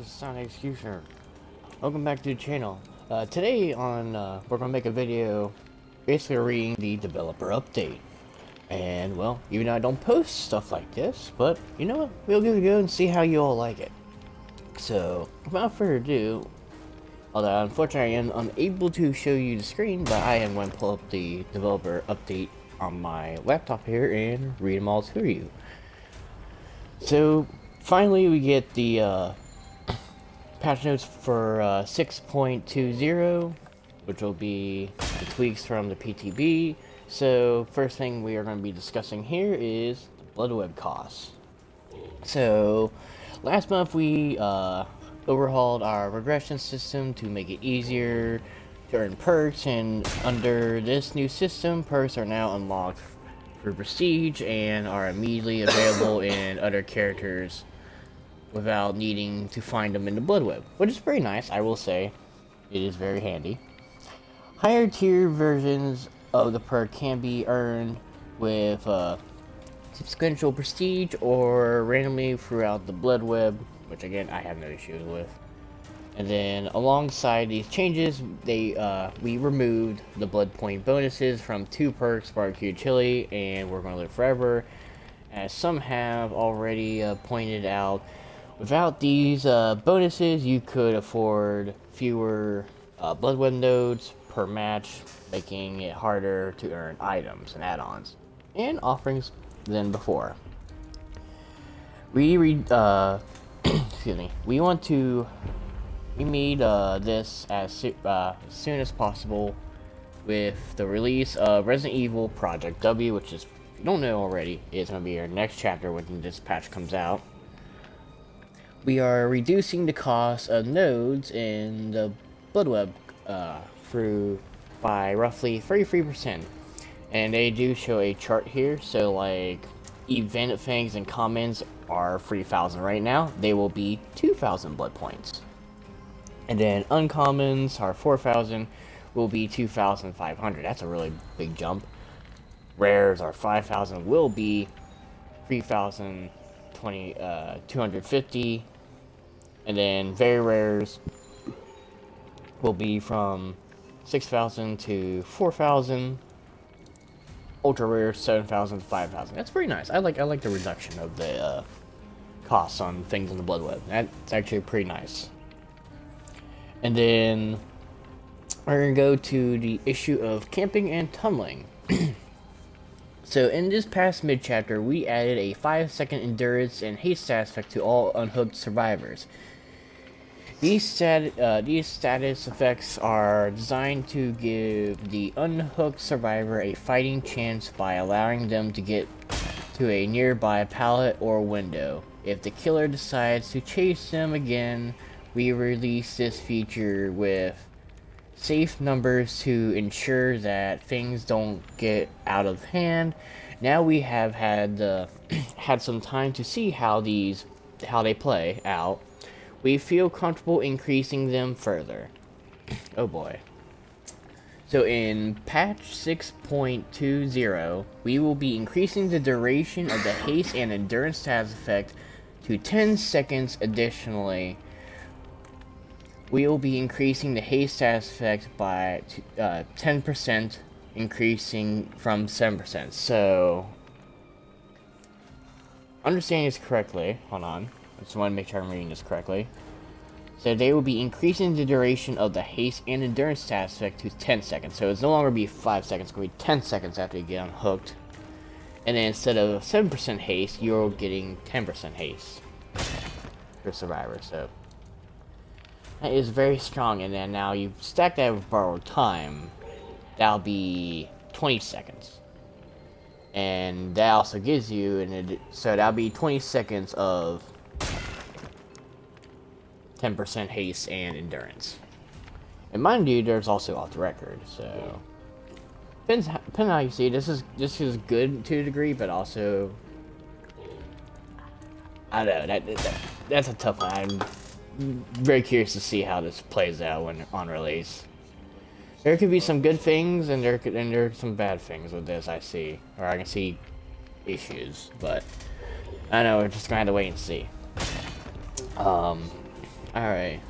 is Sonic Excuser. Welcome back to the channel. Today we're gonna make a video basically reading the developer update. And well, even though I don't post stuff like this, but you know what? We'll give it a go and see how you all like it. So, without further ado, although unfortunately I am unable to show you the screen, but I am going to pull up the developer update on my laptop here and read them all to you. So, finally we get the patch notes for 6.20, which will be the tweaks from the Pgb. So, first thing we are going to be discussing here is the blood web costs. So, last month we overhauled our regression system to make it easier to earn perks, and under this new system, perks are now unlocked for prestige and are immediately available in other characters without needing to find them in the blood web, which is very nice. I will say it is very handy. Higher tier versions of the perk can be earned with sequential prestige or randomly throughout the blood web, which again I have no issues with. And then alongside these changes, we removed the blood point bonuses from 2 perks, barbecue chili and we're gonna live forever. As some have already pointed out, without these bonuses you could afford fewer blood web nodes per match, making it harder to earn items and add-ons and offerings than before. Excuse me. We made this as soon as possible with the release of Resident Evil Project W, which is, if you don't know already, is going to be our next chapter when this patch comes out. We are reducing the cost of nodes in the blood web by roughly 33%. And they do show a chart here, so like event things and commons are 3,000 right now. They will be 2,000 blood points. And then uncommons are 4,000, will be 2,500. That's a really big jump. Rares are 5,000, will be 3,250. And then very rares will be from 6,000 to 4,000. Ultra rare 7,000 to 5,000. That's pretty nice. I like the reduction of the costs on things in the blood web. That's actually pretty nice. And then we're gonna go to the issue of camping and tunneling. So in this past mid chapter, we added a 5-second endurance and haste status effect to all unhooked survivors. These status effects are designed to give the unhooked survivor a fighting chance by allowing them to get to a nearby pallet or window. If the killer decides to chase them again, we release this feature with safe numbers to ensure that things don't get out of hand. Now we have had some time to see how they play out. We feel comfortable increasing them further. Oh boy. So in patch 6.20, we will be increasing the duration of the haste and endurance status effect to 10 seconds. Additionally, we will be increasing the haste status effect by 10%, increasing from 7%. So, understanding this correctly, hold on. I just want to make sure I'm reading this correctly. So they will be increasing the duration of the haste and endurance status effect to 10 seconds. So it's no longer be 5 seconds, it's going to be 10 seconds after you get unhooked. And then instead of 7% haste, you're getting 10% haste for survivor. So that is very strong. And then now you stack that with borrowed time, that'll be 20 seconds. And that also gives you, so that'll be 20 seconds of 10% haste and endurance. And mind you, there's also off the record, so depends on how you see it. This is good to a degree, but also I don't know, that's a tough one. I'm very curious to see how this plays out when on release. There could be some good things, and there are some bad things with this. I can see issues, but I don't know, we're just gonna have to wait and see. Alright.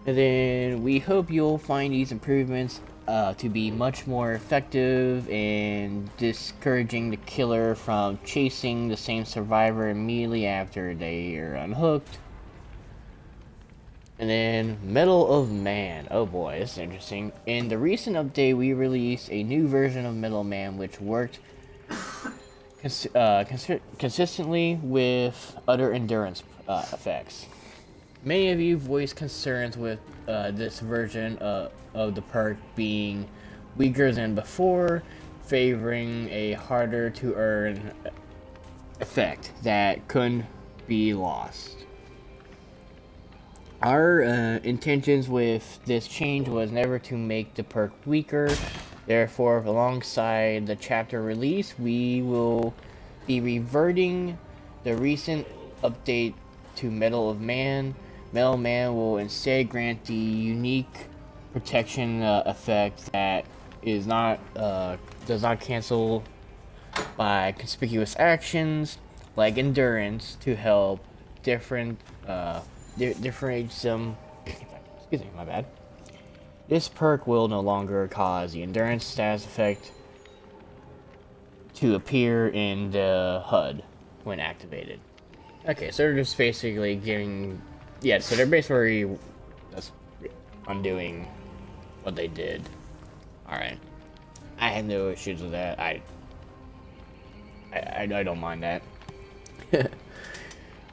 And then we hope you'll find these improvements to be much more effective in discouraging the killer from chasing the same survivor immediately after they are unhooked. And then Medal of Man. Oh boy, this is interesting. In the recent update, we released a new version of Medal of Man which worked consistently with other endurance effects. Many of you voiced concerns with this version of the perk being weaker than before, favoring a harder to earn effect that couldn't be lost. Our intentions with this change was never to make the perk weaker. Therefore, alongside the chapter release, we will be reverting the recent update to Medal of Man. Medal of Man will instead grant the unique protection effect that is not does not cancel by conspicuous actions like endurance to help differentiate some. Excuse me, my bad. This perk will no longer cause the endurance status effect to appear in the HUD when activated. Okay, so they're just basically giving, yeah, so they're basically just undoing what they did. Alright. I have no issues with that. I don't mind that.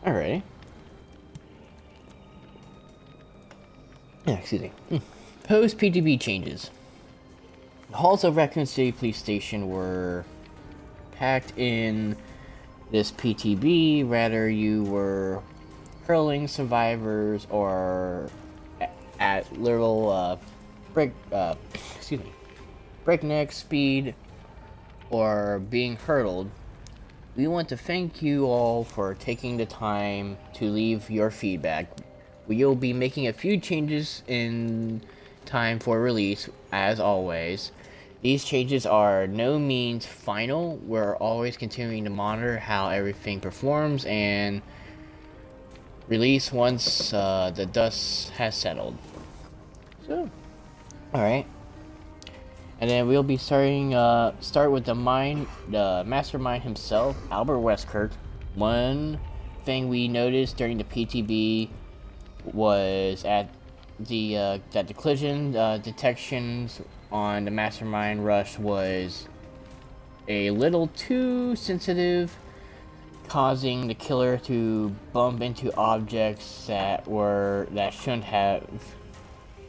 Alrighty. Yeah, excuse me. Post Pgb changes. The halls of Raccoon City Police Station were packed in this PTB, whether you were hurling survivors or at little breakneck speed or being hurtled. We want to thank you all for taking the time to leave your feedback. We'll be making a few changes in time for release, as always. These changes are no means final. We're always continuing to monitor how everything performs and release once the dust has settled. So, alright. And then we'll be start with the mastermind himself, Albert Westkirk. One thing we noticed during the PTB was that the collision detections on the Mastermind Rush was a little too sensitive, causing the killer to bump into objects that shouldn't have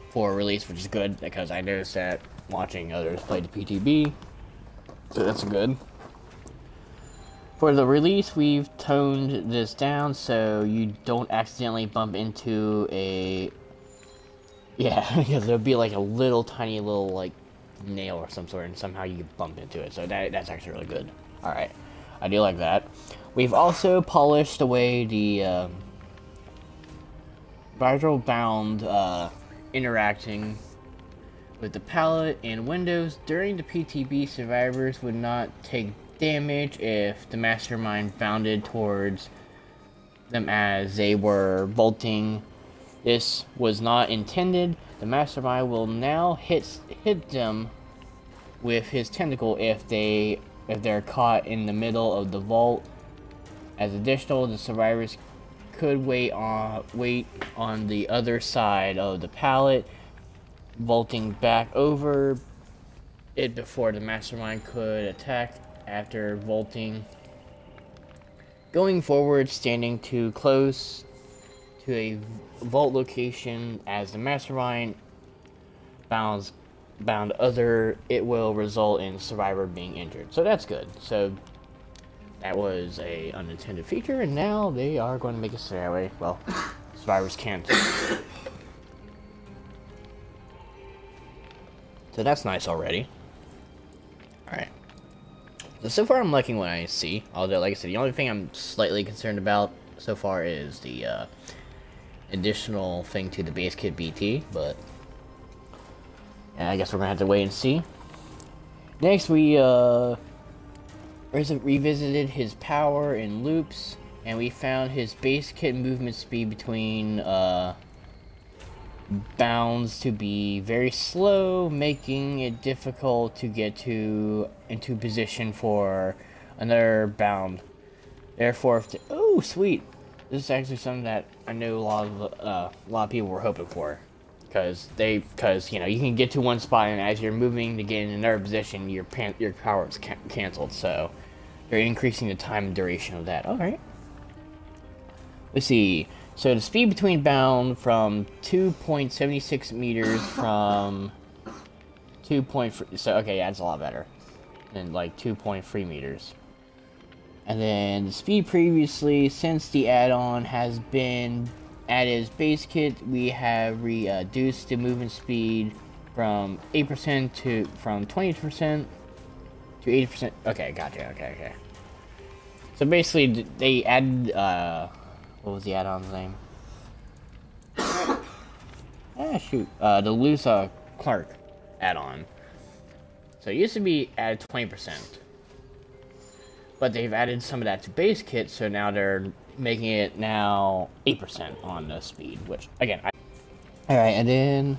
for release, which is good because I noticed that watching others play the PTB, so that's good. For the release, we've toned this down so you don't accidentally bump into a... Yeah, because there'll be like a little tiny little like nail or some sort and somehow you bump into it, so that's actually really good. Alright, I do like that. We've also polished away the viral bound interacting with the palette and windows. During the PTB, survivors would not take damage if the mastermind bounded towards them as they were vaulting. This was not intended. The mastermind will now hit them with his tentacle if they're caught in the middle of the vault. As additional, the survivors could wait on the other side of the pallet, vaulting back over it before the mastermind could attack. After vaulting, going forward, standing too close to a vault location as the mastermind bound other, it will result in survivor being injured. So that's good. So that was a unintended feature, and now they are going to make it so that way. Well, survivors can't. So that's nice already. Alright. So far I'm liking what I see, although like I said, the only thing I'm slightly concerned about so far is the additional thing to the base kit BT, but yeah, I guess we're gonna have to wait and see. Next we revisited his power in loops, and we found his base kit movement speed between bounds to be very slow, making it difficult to get into position for another bound. Therefore, oh sweet, this is actually something that I know a lot of people were hoping for, because you know, you can get to one spot and as you're moving to get in another position, your power is canceled. So they're increasing the time and duration of that. All right. Let's see. So the speed between bound from 2.76 meters from 2.3. So okay, yeah, that's a lot better than like 2.3 meters. And then the speed previously, since the add-on has been added as base kit, we have reduced the movement speed from 8% to from 20% to 80%. Okay, gotcha. Okay. So basically, they added what was the add-on's name? Shoot. The loose Clark add-on. So it used to be at 20%. But they've added some of that to base kit, so now they're making it now 8% on the speed, which, again, Alright, and then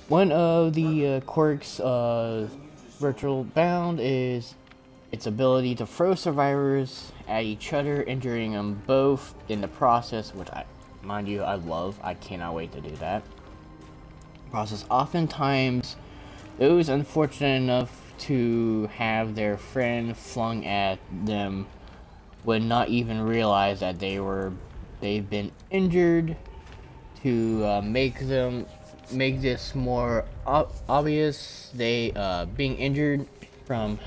one of the quirks of Virtual Bound is its ability to throw survivors at each other, injuring them both in the process, which mind you, I love. I cannot wait to do that. Process. Oftentimes, those unfortunate enough to have their friend flung at them would not even realize that they've been injured. To make this more obvious, being injured from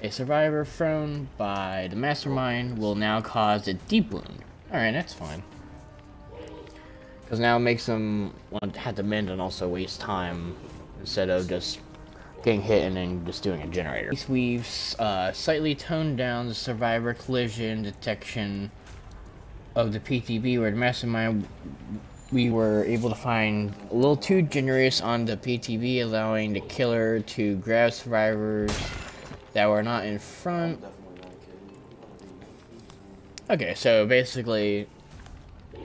a survivor thrown by the mastermind will now cause a deep wound. Alright, that's fine. Because now it makes them have to mend and also waste time instead of just getting hit and then just doing a generator. We've slightly toned down the survivor collision detection of the PTB, where the mastermind we were able to find a little too generous on the PTB, allowing the killer to grab survivors that were not in front. Okay, so basically,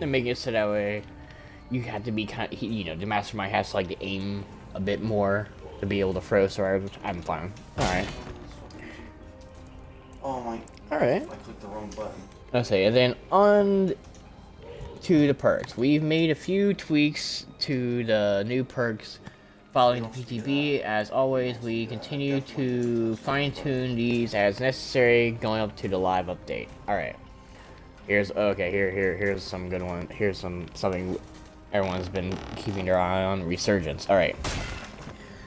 to make it so that way, you have to be you know, the mastermind has to like aim a bit more to be able to throw survivors, which I'm fine. Alright. Oh my. Alright. I clicked the wrong button. Okay, and then on to the perks. We've made a few tweaks to the new perks following the PTB. As always, we continue to fine-tune these as necessary, going up to the live update. Alright. Here's some good one. Here's something everyone's been keeping their eye on. Resurgence. Alright.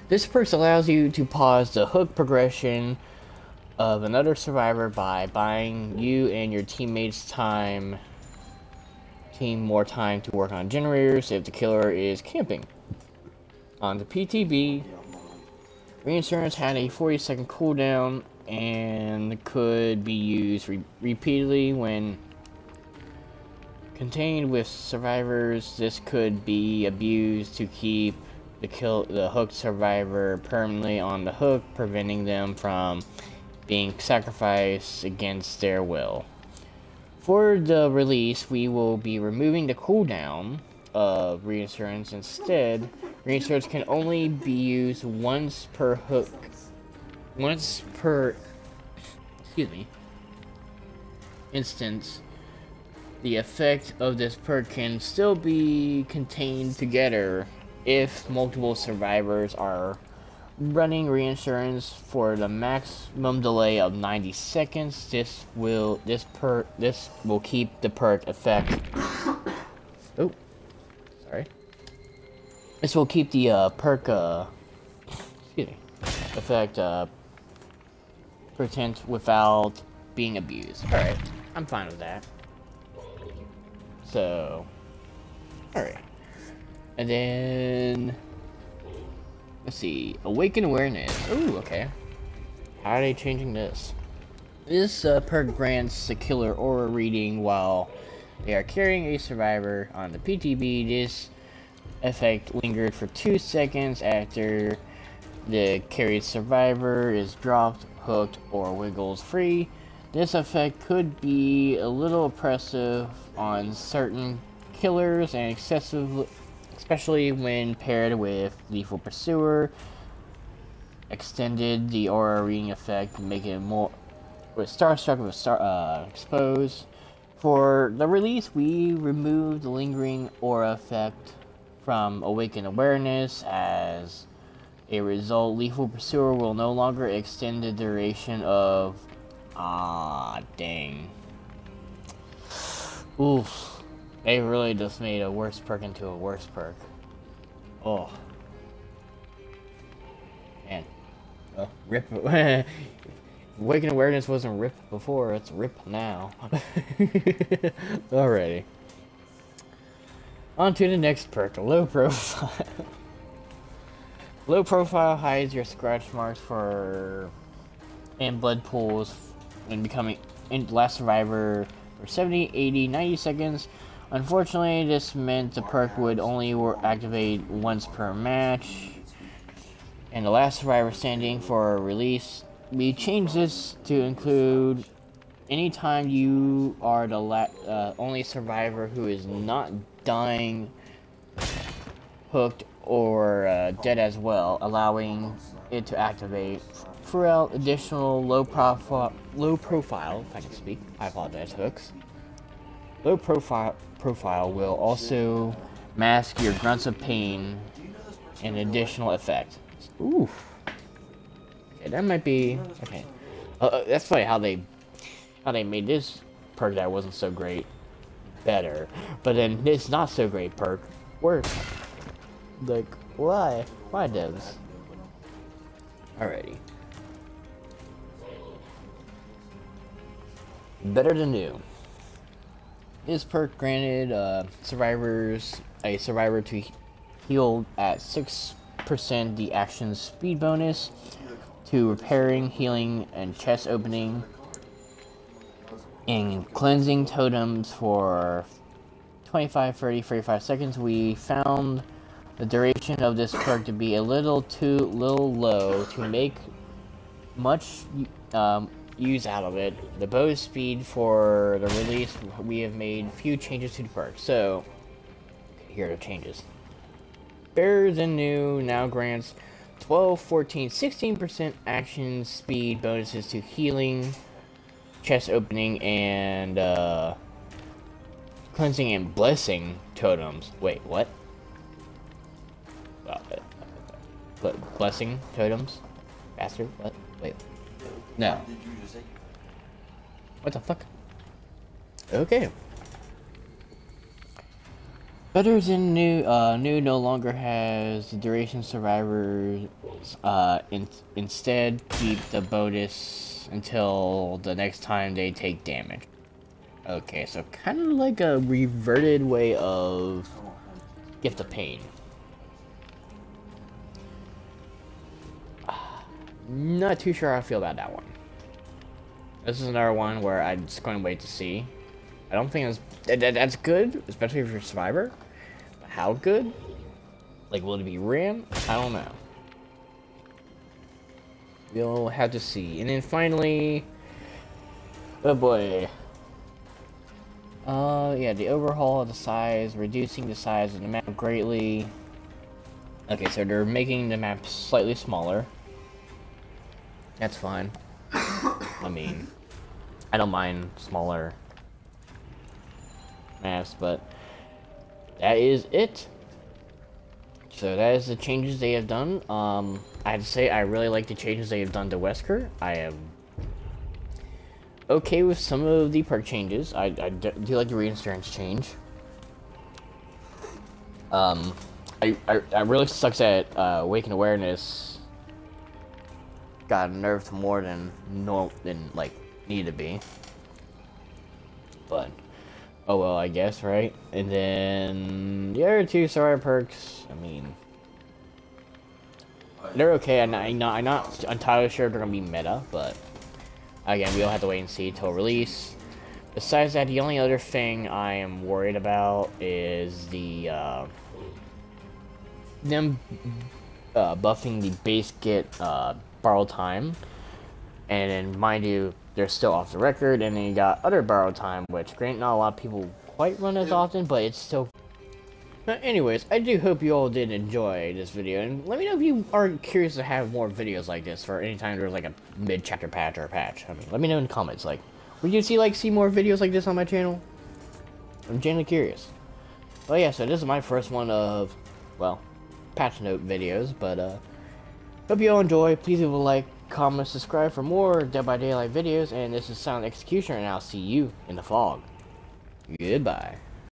This perk allows you to pause the hook progression of another survivor by buying you and your teammates more time to work on generators if the killer is camping. On the PTB, Reinsurance had a 40-second cooldown and could be used repeatedly when contained with survivors. This could be abused to keep the hooked survivor permanently on the hook, preventing them from being sacrificed against their will. For the release, we will be removing the cooldown of Reinsurance. Instead, Reinsurance can only be used once per hook. Instance. The effect of this perk can still be contained together if multiple survivors are running Reinsurance for the maximum delay of 90 seconds. This will keep the perk effect. Oh, sorry. This will keep the perk effect potent without being abused. All right, I'm fine with that. So, all right, and then. Let's see, Awaken Awareness. Ooh, okay. How are they changing this? This perk grants the killer aura reading while they are carrying a survivor on the PTB. This effect lingered for 2 seconds after the carried survivor is dropped, hooked, or wiggles free. This effect could be a little oppressive on certain killers and excessive, especially when paired with Lethal Pursuer. Extended the aura reading effect, making it more with Starstruck with Expose. For the release, we removed the lingering aura effect from Awaken Awareness. As a result, Lethal Pursuer will no longer extend the duration of... dang. Oof. They really just made a worse perk into a worse perk. Oh. Man. Well, rip. Awaken Awareness wasn't RIP before, it's RIP now. Alrighty. On to the next perk, Low Profile. Low Profile hides your scratch marks and blood pools when becoming last survivor for 70, 80, 90 seconds. Unfortunately, this meant the perk would only activate once per match. And the last survivor standing for release. We changed this to include anytime you are the only survivor who is not dying, hooked, or dead as well, allowing it to activate. Throughout additional low profile, if I can speak, I apologize, hooks. Low profile will also mask your grunts of pain, an additional effect. Ooh. Okay, that might be okay. That's funny how they made this perk that wasn't so great better, but then this not so great perk worse. Like, why? Why, devs? Alrighty. Better than new. This perk granted a survivor to heal at 6% the action's speed bonus to repairing, healing, and chest opening, and cleansing totems for 25, 30, 35 seconds. We found the duration of this perk to be a little low to make much use out of it. The bonus speed for the release, we have made few changes to the perk. So, here are the changes. Better than new now grants 12, 14, 16% action speed bonuses to healing, chest opening, and cleansing and blessing totems. Wait, what? Blessing totems? Bastard? What? Wait. No. What the fuck? Okay. Better than new. New no longer has the duration survivors. Instead, keep the bonus until the next time they take damage. Okay, so kind of like a reverted way of Gift of Pain. Not too sure how I feel about that one. This is another one where I'm just going to wait to see. I don't think that's good, especially if you're a survivor. But how good? Like, will it be ram? I don't know. You'll have to see. And then finally, oh boy. Yeah, the overhaul of the size, reducing the size of the map greatly. Okay, so they're making the map slightly smaller. That's fine. I mean, I don't mind smaller maps, but that is it. So that is the changes they have done. I have to say I really like the changes they have done to Wesker. I am okay with some of the perk changes. I do like the reinsurance change. I really sucks that Awaken Awareness got nerfed more than like needed to be. But oh well, I guess, right? And then the other two survivor perks, I mean, they're okay. I'm not entirely sure if they're gonna be meta, but again, we'll have to wait and see till release. Besides that, the only other thing I am worried about is the them buffing the base get borrow time. And then, mind you, they're still off the record, and then you got other borrowed time, which granted not a lot of people quite run as often, but it's still. But anyways, I do hope you all did enjoy this video, and let me know if you are curious to have more videos like this for any time there's like a mid-chapter patch or a patch. I mean, let me know in the comments, like, would you see more videos like this on my channel? I'm genuinely curious. Well, yeah, so this is my first one of, well, patch note videos, but hope you all enjoy. Please leave a like, comment, subscribe for more Dead by Daylight videos, and this is Silent Executioner, and I'll see you in the fog. Goodbye.